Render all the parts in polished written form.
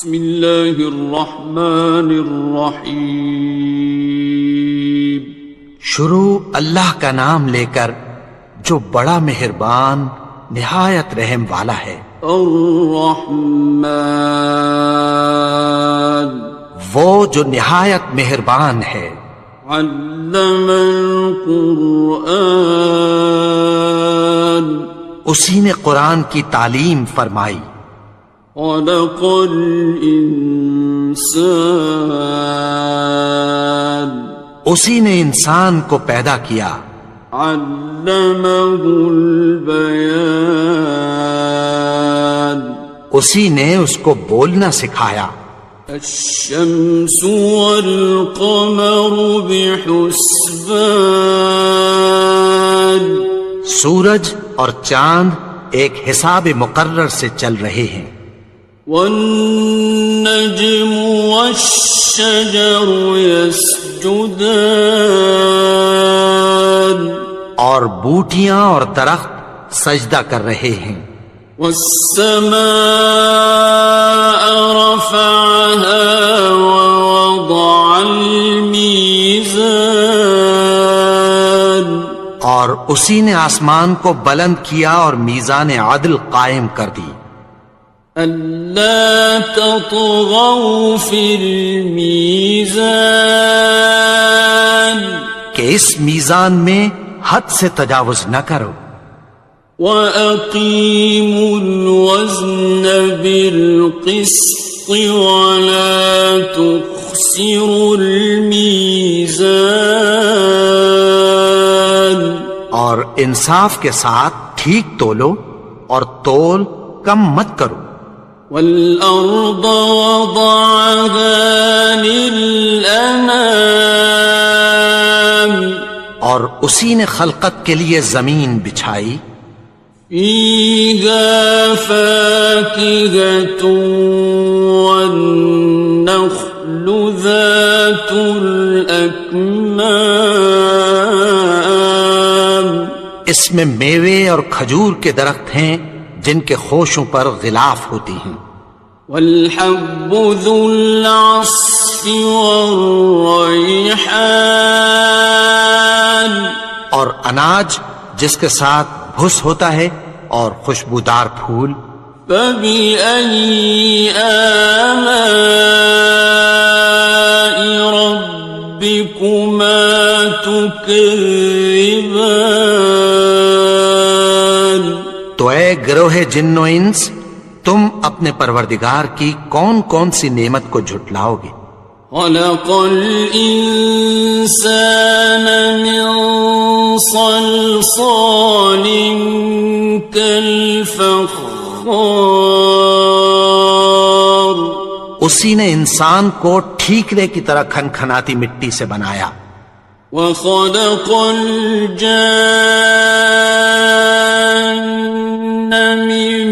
بسم اللہ الرحمن الرحیم. شروع اللہ کا نام لے کر جو بڑا مہربان نہایت رحم والا ہے. الرحمن وہ جو نہایت مہربان ہے. علم القرآن اسی نے قرآن کی تعلیم فرمائی. خلق الانسان اسی نے انسان کو پیدا کیا. علمہ البیان اسی نے اس کو بولنا سکھایا. الشمس والقمر بحسبان سورج اور چاند ایک حساب مقرر سے چل رہے ہیں. والنجم والشجر يسجدان اور بوٹیاں اور درخت سجدہ کر رہے ہیں. والسماء رفعها ووضع الميزان اور اسی نے آسمان کو بلند کیا اور میزان عدل قائم کر دی. ألا تطغوا في الميزان کہ اس میزان میں حد سے تجاوز نہ کرو. وأقيموا الوزن بالقسط ولا تخسروا الميزان اور انصاف کے ساتھ ٹھیک تولو اور تول کم مت کرو. والأرض وضعها للأنام اور اسی نے خلقت کے لیے زمین بچھائی. فيها فاكهة والنخل ذات الأكمام اس میں میوے اور کھجور کے درخت ہیں جن کے خوشوں پر غلاف ہوتی ہیں. والحب ذو العصف والریحان اور اناج جس کے ساتھ بھس ہوتا ہے اور خوشبودار پھول. فبأي آلاء ربكما تكذبان تو اے گروہ جن و انس تم اپنے پروردگار کی کون کون سی نعمت کو جھٹلاؤ گے. خلق الإنسان من صلصال كالفخار اسی نے انسان کو ٹھیکرے کی طرح کھنکھناتی مٹی سے بنایا. وخلق الجان من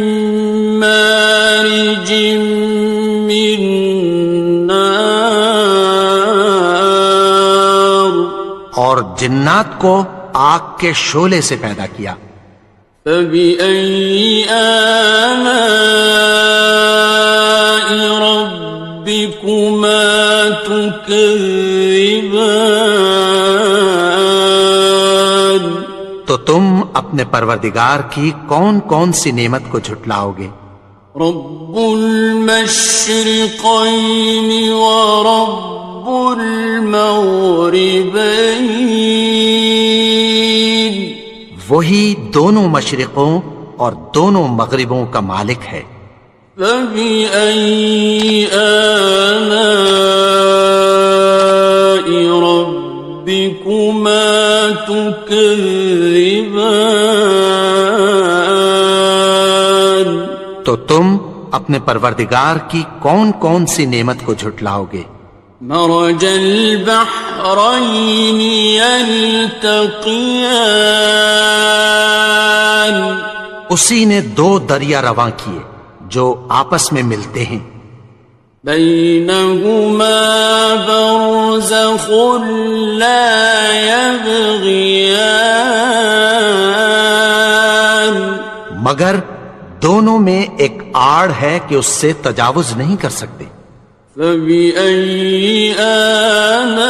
مارج من نار اور جنات کو آگ کے شعلے سے پیدا کیا. فبأي آلاء ربكما تكذبان تو تم اپنے پروردگار کی کون کون سی نعمت کو جھٹلاؤ گے. رب المشرقين ورب المغربين وہی دونوں مشرقوں اور دونوں مغربوں کا مالک ہے. فبأي آلاء ربكما تكذبان تو تم اپنے پروردگار کی کون کون سی نعمت کو جھٹلاؤ گے. مرج البحرين يلتقيان اسی نے دو دریا رواں کیے جو آپس میں ملتے ہیں. بينهما برزخ لا يبغيان مگر دونوں میں ایک آڑ ہے کہ اس سے تجاوز نہیں کر سکتے۔ فبأي آلاء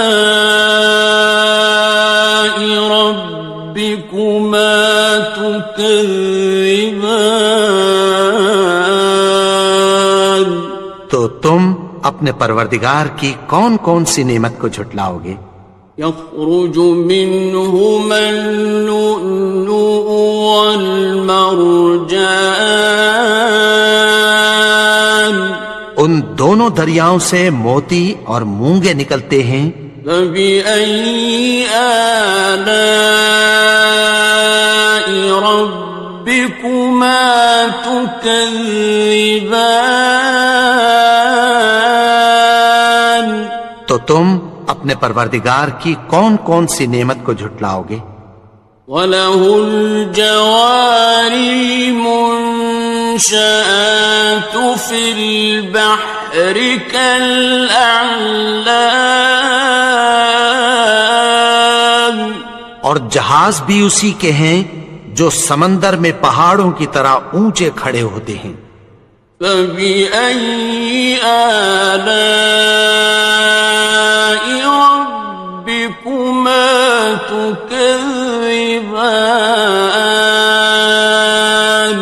ربكما تكذبان؟ تو تم اپنے پروردگار کی کون کون سی نعمت کو جھٹلاؤ گے؟ يخرج منهما اللؤلؤ والمرجان، ان دونوں دریاؤں سے موتی اور مونگے نکلتے ہیں۔ فبأي آلاء ربكما تكذبان؟ تو تم اپنے پروردگار کی کون کون سی نعمت کو جھٹلاؤ گے؟ وَلَهُ الْجَوَارِ الْمُنشَآتُ فِي الْبَحْرِ كَالْأَعْلَامِ، اور جہاز بھی اسی کے ہیں جو سمندر میں پہاڑوں کی طرح اونچے کھڑے ہوتے ہیں۔ فَبِأَيِّ آلَاءِ رَبِّكُمَا تُكَذِّبَانِ؟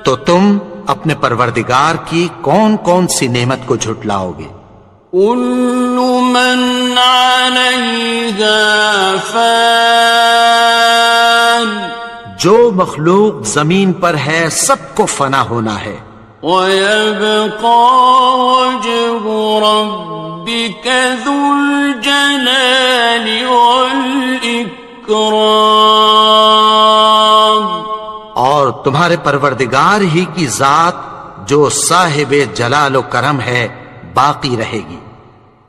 تو تم اپنے پروردگار کی کون کون سی نعمت کو جھٹلاؤ گے؟ كُلُّ مَنْ عَلَيْهَا فَانٍ، جو مخلوق زمین پر ہے سب کو فنا ہونا ہے۔ وَيَبْقَى وَجْهُ رَبِّكَ ذُو الْجَلَالِ وَالْإِكْرَامِ، اور تمہارے پروردگار ہی کی ذات جو صاحب جلال و کرم ہے باقی رہے گی۔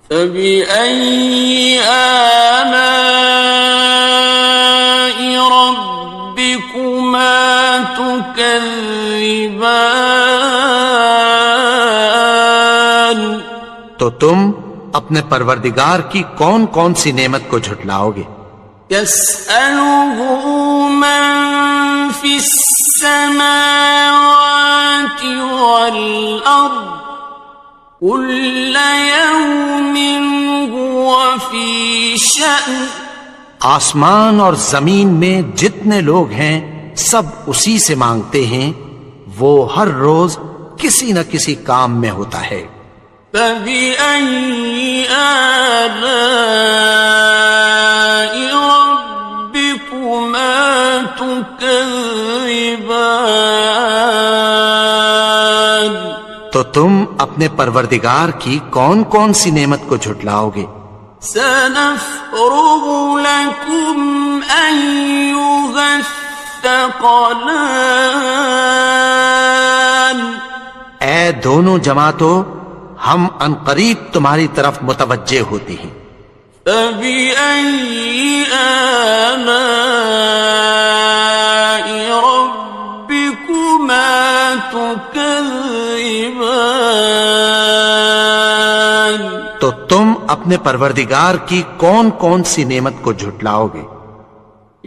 فَبِأَيِّ آلَاءِ رَبِّكُمَا تُكَذِّبَانِ؟ تو تم اپنے پروردگار کی کون کون سی نعمت کو جھٹلاؤ گے؟ يَسْأَلُهُ مَن فِي السَّمَاوَاتِ وَالْأَرْضِ كُلَّ يَوْمٍ هُوَ فِي شَأْنٍ، آسمان اور زمین میں جتنے لوگ ہیں سب اسی سے مانگتے ہیں، وہ ہر روز کسی نہ کسی کام میں ہوتا ہے۔ فَبِأَيِّ آلَاءِ رَبِّكُمَا تُكَذِّبَانِ؟ تو تم اپنے پروردگار کی کون کون سی نعمت کو جھٹلاؤ گے؟ سَنَفْرُغُ لَكُمْ أَيُّهَ الثَّقَلَانِ، اے دونوں جماعتوں، ہم عنقریب تمہاری طرف متوجہ ہوتے ہیں۔ فَبِأَيِّ آلَاءِ رَبِّكُمَا تُكَذِّبَانِ؟ تو تم اپنے پروردگار کی کون کون سی نعمت کو جھٹلاؤ گے؟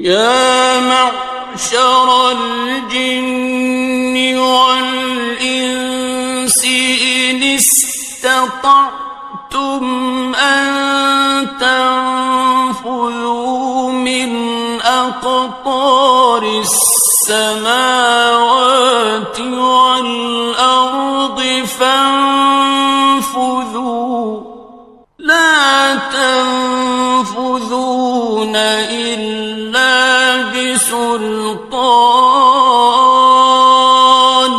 يَا مَعْشَرَ الْجِنِّ وَالْإِنسِ إِنِ اسْتَطَعْتُمْ أَن تَنفُذُوا مِنْ أَقْطَارِ السَّمَاوَاتِ وَالْأَرْضِ فَانفُذُوا لَا تَنفُذُونَ إِلَّا بِسُلْطَانٍ۔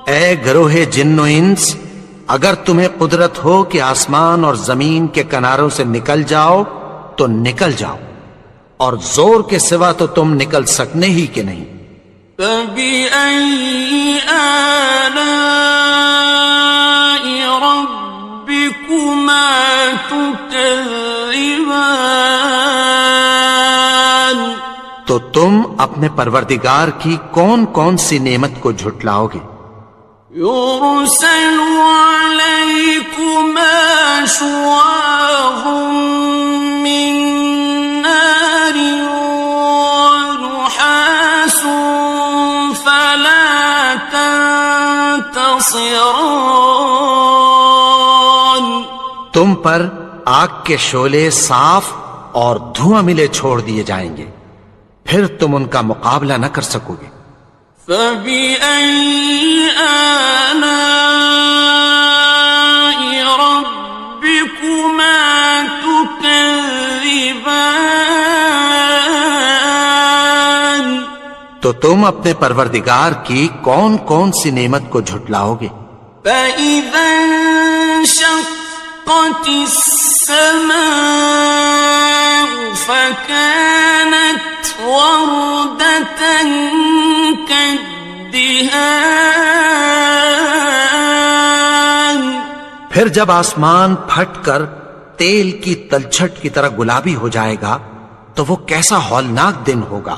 اے گروہ جن و انس، اگر تمہیں قدرت ہو کہ آسمان اور زمین کے کناروں سے نکل جاؤ تو نکل جاؤ، اور زور کے سوا تو تم نکل سکنے ہی کہ نہیں۔ فَبِأَيِّ آلَاءِ رَبِّكُمَا تُكَذِّبَانِ؟ تو تم اپنے پروردگار کی کون کون سی نعمت کو جھٹلاؤ گے؟ يُرْسَلُ عَلَيْكُمَا شُوَاظٌ مِّن نَّارٍ وَنُحَاسٌ فَلَا خاسران. تم پر آگ کے شعلے صاف اور دھواں ملے چھوڑ دیے جائیں گے، پھر تم ان کا مقابلہ نہ کر سکو گے۔ فَبِأَيِّ آلَاءِ رَبِّكُمَا تُكَذِّبَانِ. تو تم اپنے پروردگار کی کون کون سی نعمت کو جھٹلاؤ گے؟ فَإِذَا انشَقَّتِ السَّمَاءُ فَكَانَتْ وَرْدَةً كَالدِّهَانِ. پھر جب آسمان پھٹ کر تیل کی تلچھٹ کی طرح گلابی ہو جائے گا تو وہ کیسا ہولناک دن ہوگا۔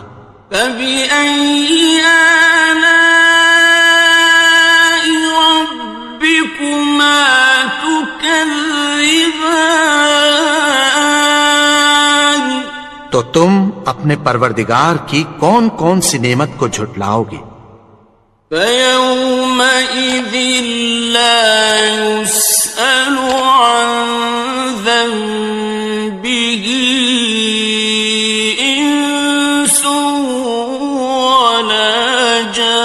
فَبِأَيِّ آلَاءِ رَبِّكُمَا تُكَذِّبَانِ. تو تم اپنے پروردگار کی کون کون سی نعمت کو جھٹلاؤ گے؟ فَيَوْمَئِذٍ لَا يُسْأَلُ عَنْ ذَنبِهِ إِنسٌ وَلَا جَانٌ.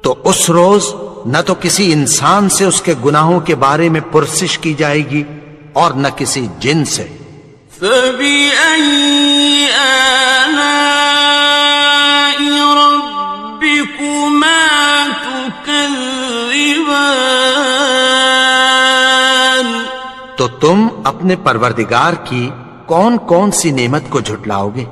تو اس روز نہ تو کسی انسان سے اس کے گناہوں کے بارے میں پرسش کی جائے گی اور نہ کسی جن سے۔ فَبِأَيِّ آلَاءِ رَبِّكُمَا تُكَذِّبَانِ. تو تم اپنے پروردگار کی کون کون سی نعمت کو جھٹلاؤ گے؟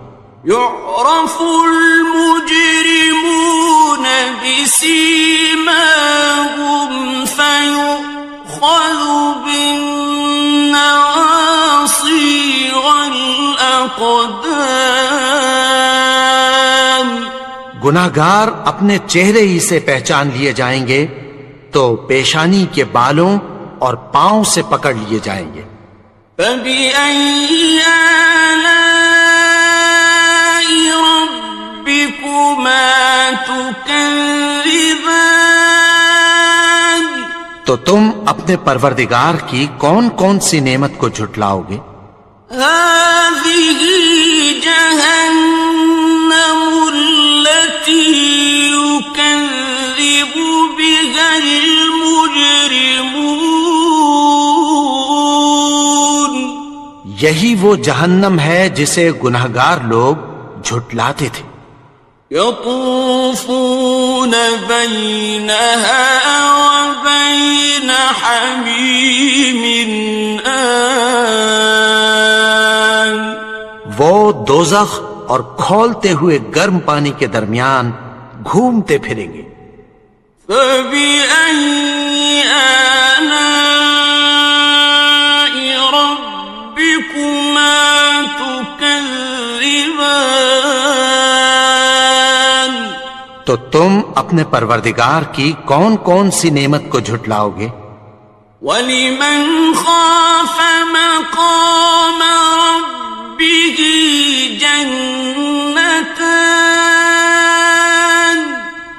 يُعْرَفُ الْمُجْرِمُونَ بِسِيمَاهُمْ فَيُؤْخَذُ بِالنَّوَاصِي وَالْأَقْدَامِ. گناہگار اپنے چہرے ہی سے پہچان لیے جائیں گے تو پیشانی کے بالوں اور پاؤں سے پکڑ لیے جائیں گے۔ فَبِأَيِّ آلَاءِ رَبِّكُمَا تُكَذِّبَانِ. تو تم اپنے پروردگار کی کون کون سی نعمت کو جھٹلاؤ گے؟ هَٰذِهِ جَهَنَّمُ الَّتِي يُكَذِّبُ بِهَا الْمُجْرِمُونَ. یہی وہ جہنم ہے جسے گناہگار لوگ جھٹلاتے تھے۔ يَطُوفُونَ بَيْنَهَا وَبَيْنَ حَمِيمٍ آنٍ. وہ دوزخ اور کھولتے ہوئے گرم پانی کے درمیان گھومتے پھریں گے۔ فَبِأَيِّ آلَاءِ رَبِّكُمَا تُكَذِّبَانِ. تو تم اپنے پروردگار کی کون کون سی نعمت کو جھٹلاؤ گے؟ وَلِمَنْ خَافَ مَقَامَ رَبِّهِ جَنَّتَانِ.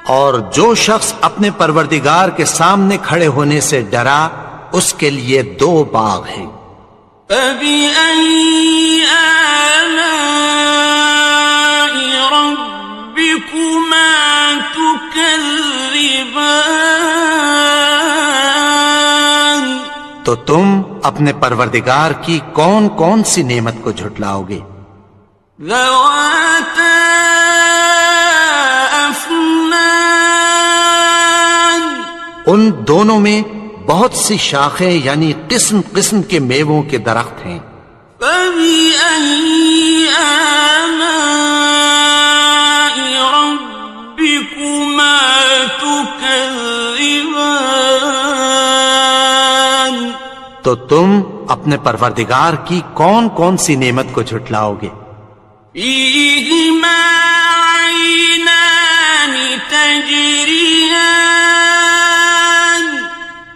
اور جو شخص اپنے پروردگار کے سامنے کھڑے ہونے سے ڈرا اس کے لیے 2 باغ ہیں۔ فَبِأَيِّ آلَاءِ رَبِّكُمَا تُكَذِّبَانِ. تو تم اپنے پروردگار کی کون کون سی نعمت کو جھٹلاؤ گے؟ ذَوَاتَا أَفْنَانٍ. ان دونوں میں بہت سی شاخیں یعنی قسم قسم کے میووں کے درخت ہیں۔ فَبِأَيِّ آلَاءِ رَبِّكُمَا تُكَذِّبَانِ. تو تم اپنے پروردگار کی کون کون سی نعمت کو جھٹلاؤ گے؟ فِيهِمَا عَيْنَانِ تَجْرِيَانِ.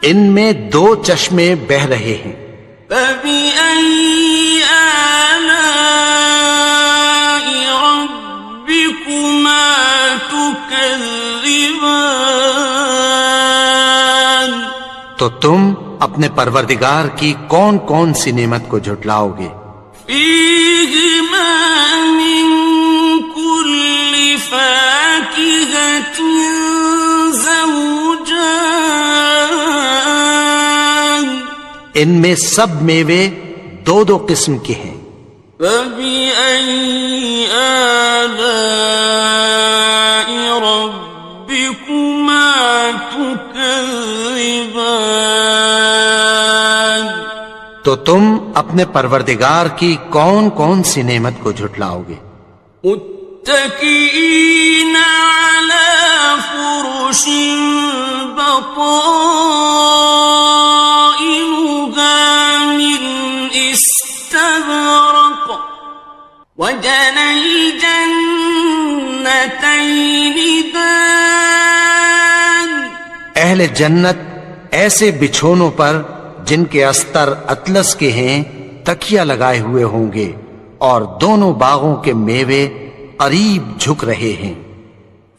ان میں 2 چشمے بہہ رہے ہیں۔ فَبِأَيِّ آلَاءِ رَبِّكُمَا تُكَذِّبَانِ. تكذبان تو تم اپنے پروردگار کی کون کون سی نعمت کو جھٹلاؤ گے؟ فيهما من كل فاكهة زوجان ان میں سب میوے دو دو قسم کے ہیں۔ فبأي آلاء ربكما تكذبان تو تم اپنے پروردگار کی کون کون سی نعمت کو جھٹلاؤ گے؟ متكئين على فرش بطائنها من استبرق وجنى الجنتين دان اہل جنت ایسے بچھونوں پر جن کے استر اطلس کے ہیں تکیہ لگائے ہوئے ہوں گے، اور دونوں باغوں کے میوے قریب جھک رہے ہیں۔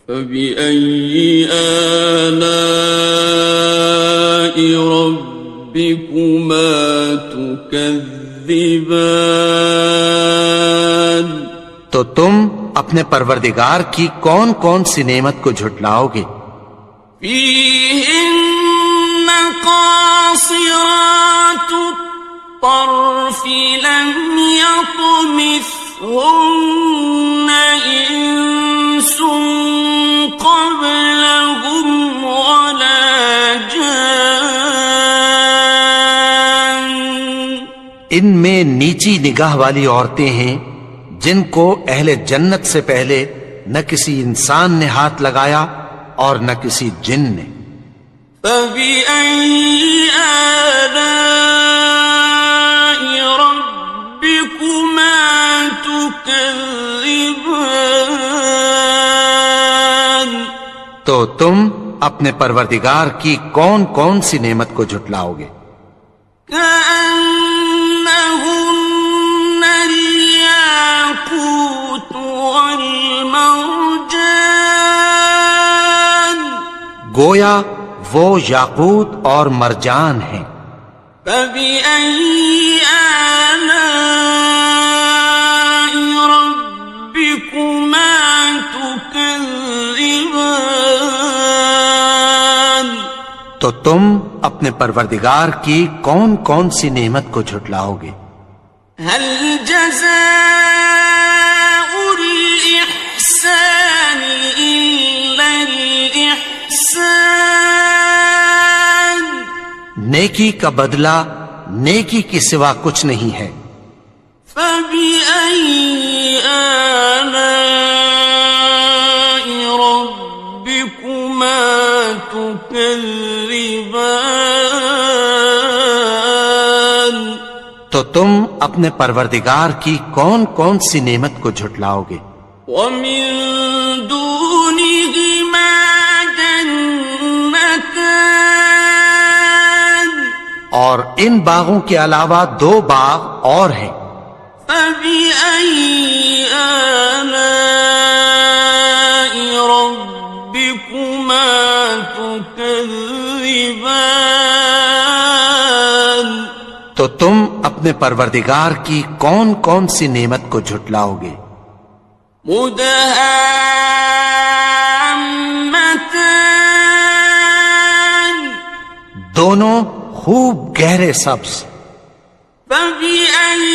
فبأي آلاء ربكما تكذبان تو تم اپنے پروردگار کی کون کون سی نعمت کو جھٹلاؤ گے؟ فيهن قاصرات الطرف لم يطمثهن إنس قبلهم ولا جان ان میں نیچی نگاہ والی عورتیں ہیں جن کو اہل جنت سے پہلے نہ کسی انسان نے ہاتھ لگایا اور نہ کسی جن نے۔ فبأي آلاء ربكما تكذبان تو تم اپنے پروردگار کی کون کون سی نعمت کو جھٹلاؤ گے؟ كأنهن الياقوت والمرجان گویا وہ یاقوت اور مرجان ہیں۔ فبأي آلاء ربكما تكذبان تو تم اپنے پروردگار کی کون کون سی نعمت کو جھٹلاؤ گے؟ هل جزاء الإحسان إلا الإحسان نیکی کا بدلہ نیکی کی سوا کچھ نہیں ہے۔ فبأي آلاء ربكما تكذبان تو تم اپنے پروردگار کی کون کون سی نعمت کو جھٹلاؤ گے؟ ومن دونهما جنتان اور ان باغوں کے علاوہ دو باغ اور ہیں۔ فبأي آلاء ربكما تكذبان تو تم اپنے پروردگار کی کون کون سی نعمت کو جھٹلاؤ گے؟ مدهامتان دونوں خوب گہرے سبز۔ فبأي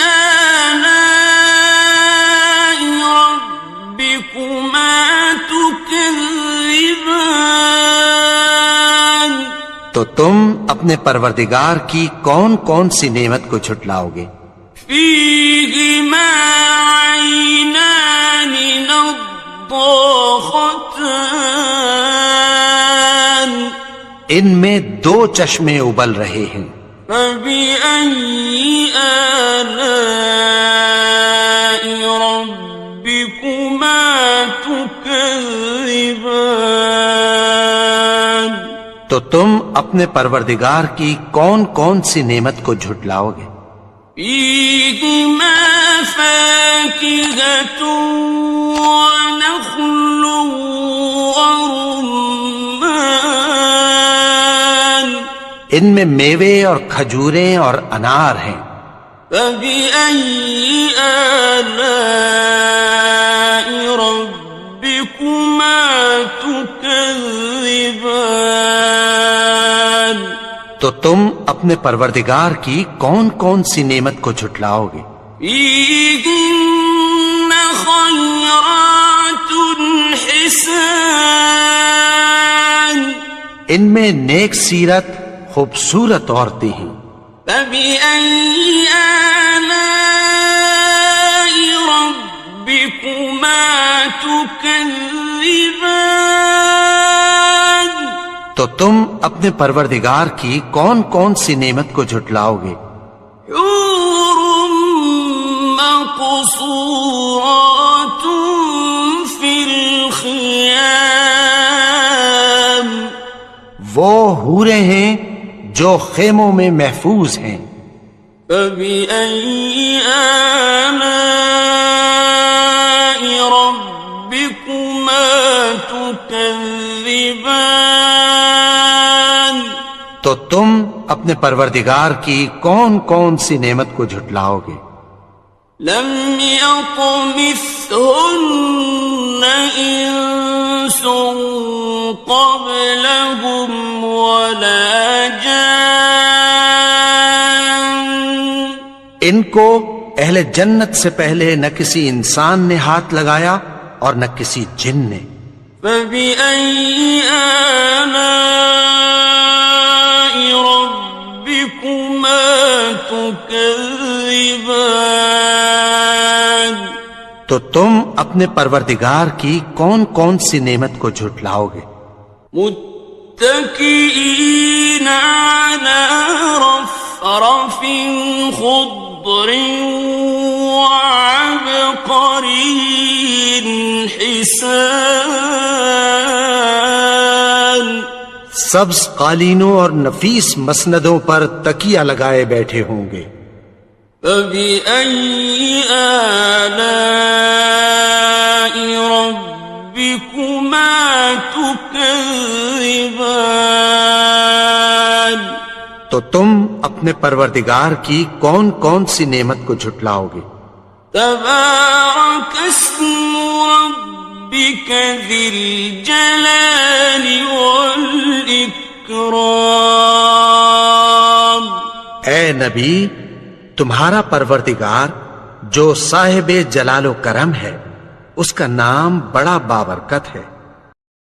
آلاء ربكما تكذبان تو تم اپنے پروردگار کی کون کون سی نعمت کو جھٹلاؤ گے؟ فيهما عينان نضاختان ان میں دو چشمے ابل رہے ہیں۔ فبأي آلاء ربكما تكذبان تو تم اپنے پروردگار کی کون کون سی نعمت کو جھٹلاؤ گے؟ فيهما فاكهة ونخل ورمان ان میں میوے اور کھجوریں اور انار ہیں. فبأي آلاء ربكما تكذبان تو تم اپنے پروردگار کی کون کون سی نعمت کو جھٹلاؤ گے؟ فيهن خيرات حسان ان میں نیک سیرت خوبصورت عورتیں ہیں. فبأي آلاء ربكما تكذبان تو تم اپنے پروردگار کی کون کون سی نعمت کو جھٹلاؤ گے؟ حور مقصورات في الخيام وہ حوریں ہیں جو خیموں میں محفوظ ہیں. فبأي آلاء ربكما تكذبان تو تم اپنے پروردگار کی کون کون سی نعمت کو جھٹلاؤ گے؟ لم يطمثهن إنس قبلهم ولا جان ان کو اہل جنت سے پہلے نہ کسی انسان نے ہاتھ لگایا اور نہ کسی جن نے. فبأي آلاء ربكما تكذبان تو تم اپنے پروردگار کی کون کون سی نعمت کو جھٹلاؤ گے؟ متكئين على رفرف خضر وعبقري حسان سبز قالینوں اور نفیس مسندوں پر تکیہ لگائے بیٹھے ہوں گے. فبأي آلاء ربكما تكذبان تو تم اپنے پروردگار کی کون کون سی نعمت کو جھٹلاؤ گے؟ تبارك اسم ربك ذي الجلال والإكرام اے نبی، تمہارا پروردگار جو صاحب جلال و کرم ہے، اس کا نام بڑا بابرکت ہے.